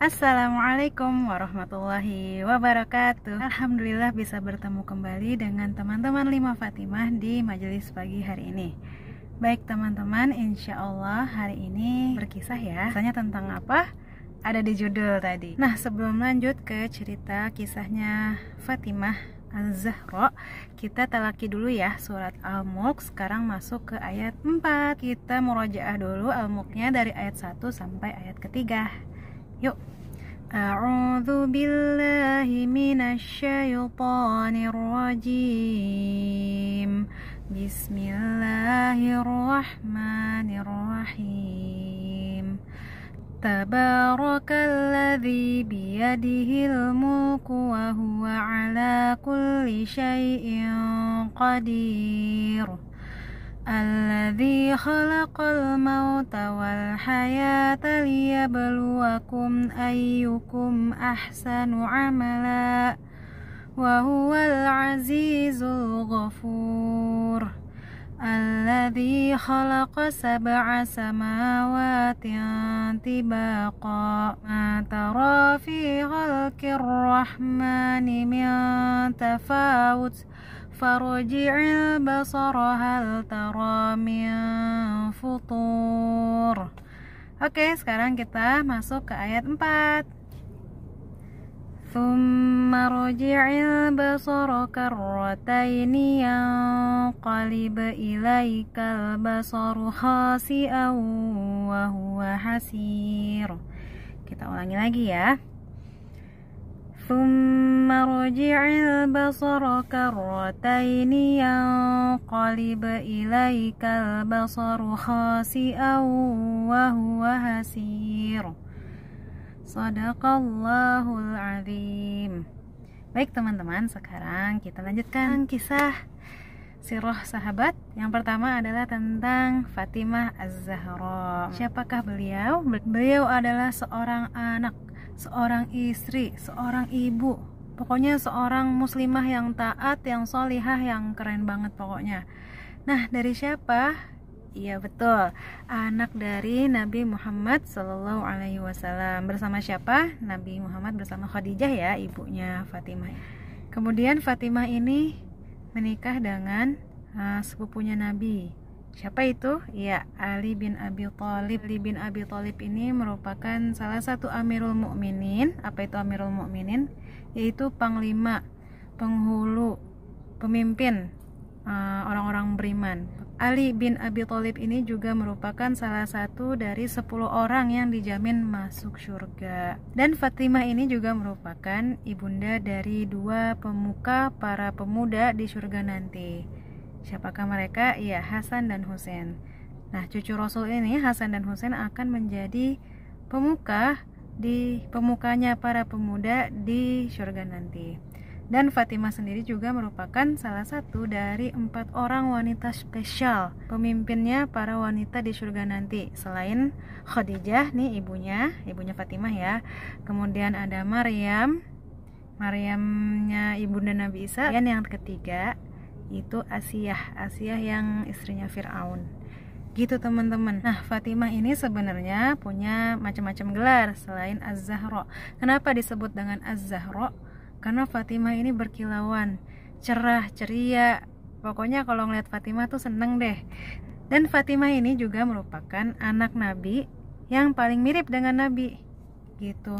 Assalamualaikum warahmatullahi wabarakatuh. Alhamdulillah bisa bertemu kembali dengan teman-teman Lima Fatimah di majelis pagi hari ini. Baik teman-teman, insya Allah hari ini berkisah ya. Kisahnya tentang apa? Ada di judul tadi. Nah, sebelum lanjut ke cerita kisahnya Fatimah Az-Zahra, kita telaki dulu ya surat Al-Mulk. Sekarang masuk ke ayat 4. Kita murojaah dulu Al-Mulknya dari ayat 1 sampai ayat ketiga. Yuk. A'udzu billahi minasyaitonir rajim. Bismillahirrahmanirrahim. Tabarakalladzi biyadihil mulku wa huwa ala kulli syai'in qadir. Alladzi khalaqal mauta wal hayata liyabluwakum ayyukum ahsanu amala wa huwal azizul ghafur. Alladzi khalaqa sab'a samawatin tibaqa ma tara fi khalqir rahmani min tafawut farji'il basara hal tara min futur. Oke, sekarang kita masuk ke ayat 4. Thumma raji'il basara karrataini yanqalib ilaikal basaru khasi'an wa huwa hasir. Kita ulangi lagi ya. Thumma raji'il basara karrataini yanqalib ilaikal basaru khasi'an wa huwa hasir. Shadaqallahul azim. Baik teman-teman, sekarang kita lanjutkan kisah sirah sahabat. Yang pertama adalah tentang Fatimah Az-Zahra. Siapakah beliau? Beliau adalah seorang anak, seorang istri, seorang ibu. Pokoknya seorang muslimah yang taat, yang sholihah, yang keren banget pokoknya. Nah, dari siapa? Iya betul, anak dari Nabi Muhammad Sallallahu Alaihi Wasallam. Bersama siapa? Nabi Muhammad bersama Khadijah ya, ibunya Fatimah. Kemudian Fatimah ini menikah dengan sepupunya Nabi. Siapa itu? Iya, Ali bin Abi Thalib. Ali bin Abi Thalib ini merupakan salah satu Amirul Mukminin. Apa itu Amirul Mukminin? Yaitu panglima, penghulu, pemimpin orang-orang beriman. Ali bin Abi Thalib ini juga merupakan salah satu dari 10 orang yang dijamin masuk surga. Dan Fatimah ini juga merupakan ibunda dari 2 pemuka para pemuda di surga nanti. Siapakah mereka? Iya, Hasan dan Husain. Nah, cucu Rasul ini, Hasan dan Husain, akan menjadi pemukanya para pemuda di surga nanti. Dan Fatimah sendiri juga merupakan salah satu dari 4 orang wanita spesial, pemimpinnya para wanita di surga nanti. Selain Khadijah nih ibunya Fatimah ya. Kemudian ada Maryamnya ibunda Nabi Isa. Dan yang ketiga itu Asiyah yang istrinya Fir'aun. Gitu teman-teman. Nah, Fatimah ini sebenarnya punya macam-macam gelar selain Az-Zahra. Kenapa disebut dengan Az-Zahra? Karena Fatimah ini berkilauan, cerah, ceria. Pokoknya kalau ngeliat Fatimah tuh seneng deh. Dan Fatimah ini juga merupakan anak Nabi yang paling mirip dengan Nabi gitu.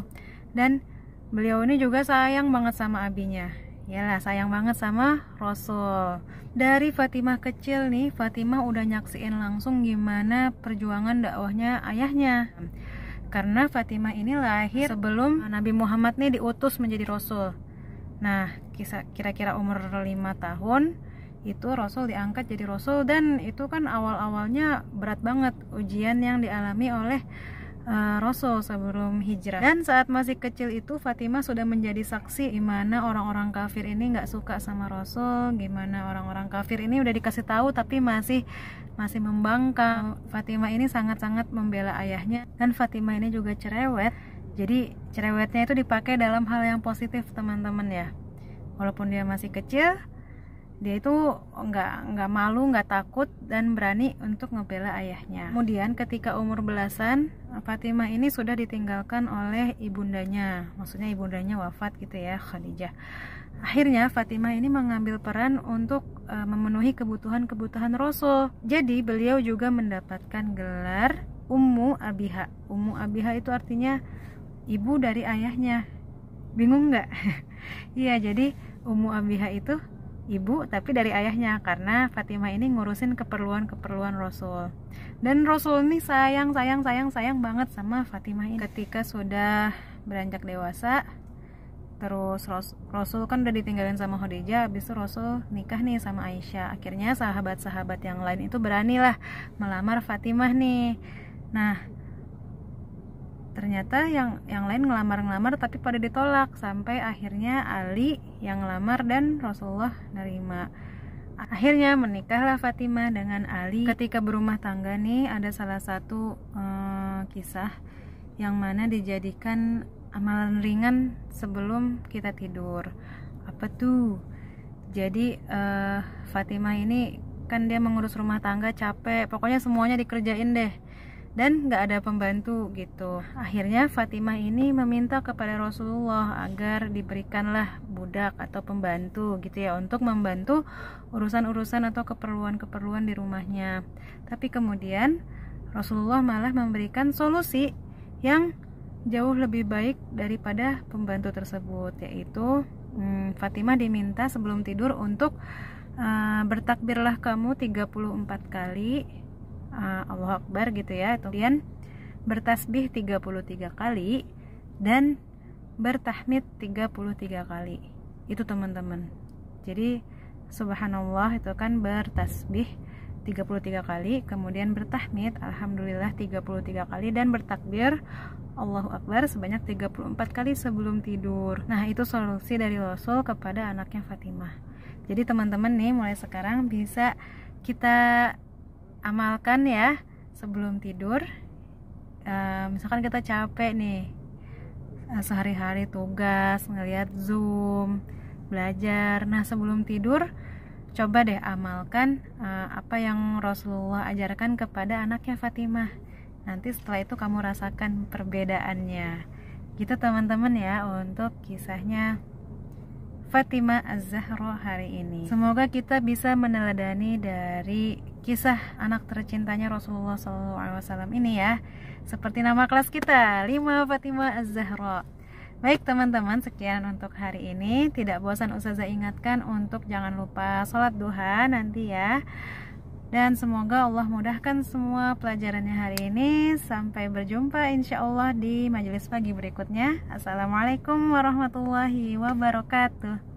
Dan beliau ini juga sayang banget sama abinya. Yalah, sayang banget sama Rasul. Dari Fatimah kecil nih, Fatimah udah nyaksiin langsung gimana perjuangan dakwahnya ayahnya. Karena Fatimah ini lahir sebelum Nabi Muhammad nih diutus menjadi Rasul. Nah, kira-kira umur 5 tahun itu Rasul diangkat jadi Rasul. Dan itu kan awal-awalnya berat banget ujian yang dialami oleh Rasul sebelum hijrah. Dan saat masih kecil itu Fatimah sudah menjadi saksi gimana orang-orang kafir ini gak suka sama Rasul, gimana orang-orang kafir ini udah dikasih tahu tapi masih membangkang. Fatimah ini sangat-sangat membela ayahnya. Dan Fatimah ini juga cerewet. Jadi cerewetnya itu dipakai dalam hal yang positif teman-teman ya. Walaupun dia masih kecil, Dia itu nggak malu, nggak takut, dan berani untuk ngebela ayahnya. Kemudian ketika umur belasan, Fatimah ini sudah ditinggalkan oleh ibundanya, maksudnya ibundanya wafat gitu ya, Khadijah. Akhirnya Fatimah ini mengambil peran untuk memenuhi kebutuhan Rasul. Jadi beliau juga mendapatkan gelar Ummu Abiha. Ummu Abiha itu artinya ibu dari ayahnya. Bingung nggak? Iya, jadi Ummu Abiha itu ibu tapi dari ayahnya, karena Fatimah ini ngurusin keperluan Rasul. Dan Rasul ini sayang banget sama Fatimah ini. Ketika sudah beranjak dewasa, terus Rasul kan udah ditinggalin sama Khadijah, habis itu Rasul nikah nih sama Aisyah. Akhirnya sahabat-sahabat yang lain itu beranilah melamar Fatimah nih. Nah, ternyata yang lain ngelamar tapi pada ditolak, sampai akhirnya Ali yang ngelamar dan Rasulullah nerima. Akhirnya menikahlah Fatimah dengan Ali. Ketika berumah tangga nih, ada salah satu kisah yang mana dijadikan amalan ringan sebelum kita tidur. Apa tuh? Jadi Fatimah ini kan dia mengurus rumah tangga capek, pokoknya semuanya dikerjain deh, dan gak ada pembantu gitu. Akhirnya Fatimah ini meminta kepada Rasulullah agar diberikanlah budak atau pembantu gitu ya, untuk membantu urusan-urusan atau keperluan di rumahnya. Tapi kemudian Rasulullah malah memberikan solusi yang jauh lebih baik daripada pembantu tersebut, yaitu Fatimah diminta sebelum tidur untuk bertakbirlah kamu 34 kali, Allahu Akbar gitu ya, kemudian bertasbih 33 kali dan bertahmid 33 kali. Itu teman-teman. Jadi subhanallah itu kan bertasbih 33 kali, kemudian bertahmid alhamdulillah 33 kali, dan bertakbir Allahu Akbar sebanyak 34 kali sebelum tidur. Nah, itu solusi dari Rasul kepada anaknya Fatimah. Jadi teman-teman nih, mulai sekarang bisa kita amalkan ya sebelum tidur. Misalkan kita capek nih, sehari-hari tugas, ngeliat Zoom, belajar. Nah, sebelum tidur coba deh amalkan apa yang Rasulullah ajarkan kepada anaknya Fatimah. Nanti setelah itu kamu rasakan perbedaannya. Gitu teman-teman ya, untuk kisahnya Fatimah Az-Zahra hari ini. Semoga kita bisa meneladani dari kisah anak tercintanya Rasulullah SAW ini ya. Seperti nama kelas kita, 5 Fatimah Az-Zahra. Baik teman-teman, sekian untuk hari ini. Tidak bosan Ustazah ingatkan untuk jangan lupa sholat duha nanti ya. Dan semoga Allah mudahkan semua pelajarannya hari ini. Sampai berjumpa insya Allah di majelis pagi berikutnya. Assalamualaikum warahmatullahi wabarakatuh.